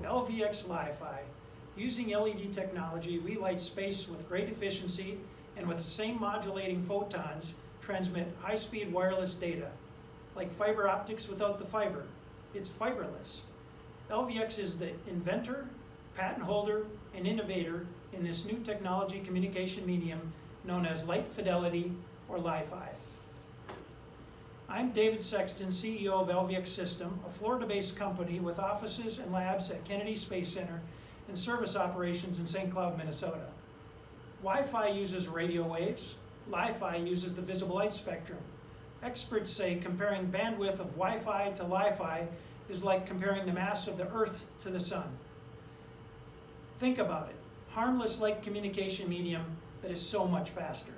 LVX Li-Fi. Using LED technology, we light space with great efficiency and with the same modulating photons transmit high-speed wireless data. Like fiber optics without the fiber. It's fiberless. LVX is the inventor, patent holder, and innovator in this new technology communication medium known as light fidelity or Li-Fi. I'm David Sexton, CEO of LVX System, a Florida-based company with offices and labs at Kennedy Space Center and service operations in St. Cloud, Minnesota. Wi-Fi uses radio waves. Li-Fi uses the visible light spectrum. Experts say comparing bandwidth of Wi-Fi to Li-Fi is like comparing the mass of the Earth to the sun. Think about it. Harmless light communication medium that is so much faster.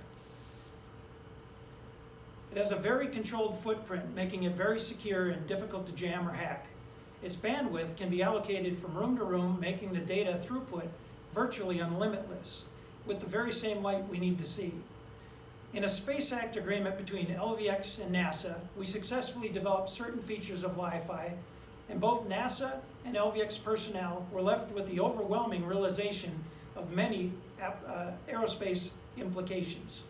It has a very controlled footprint, making it very secure and difficult to jam or hack. Its bandwidth can be allocated from room to room, making the data throughput virtually limitless, with the very same light we need to see. In a Space Act agreement between LVX and NASA, we successfully developed certain features of Li-Fi, and both NASA and LVX personnel were left with the overwhelming realization of many aerospace implications.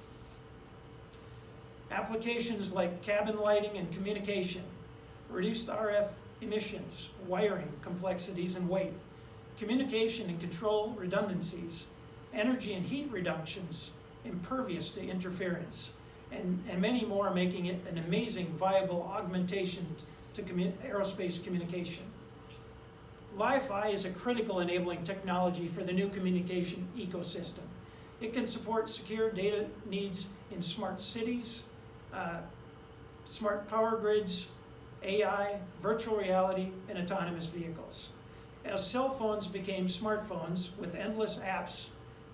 Applications like cabin lighting and communication, reduced RF emissions, wiring complexities and weight, communication and control redundancies, energy and heat reductions, impervious to interference, and many more, making it an amazing, viable augmentation to aerospace communication. Li-Fi is a critical enabling technology for the new communication ecosystem. It can support secure data needs in smart cities, smart power grids, AI, virtual reality, and autonomous vehicles. As cell phones became smartphones with endless apps,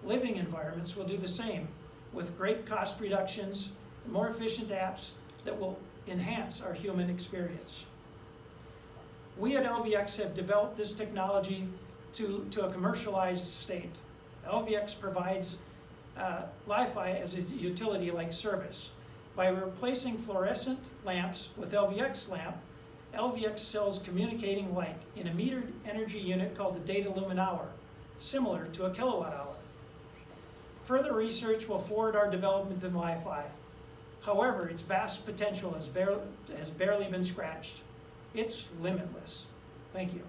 living environments will do the same with great cost reductions and more efficient apps that will enhance our human experience. We at LVX have developed this technology to a commercialized state. LVX provides Li-Fi as a utility-like service. By replacing fluorescent lamps with LVX lamp, LVX sells communicating light in a metered energy unit called the data lumen hour, similar to a kilowatt hour. Further research will forward our development in Li-Fi. However, its vast potential has barely been scratched. It's limitless. Thank you.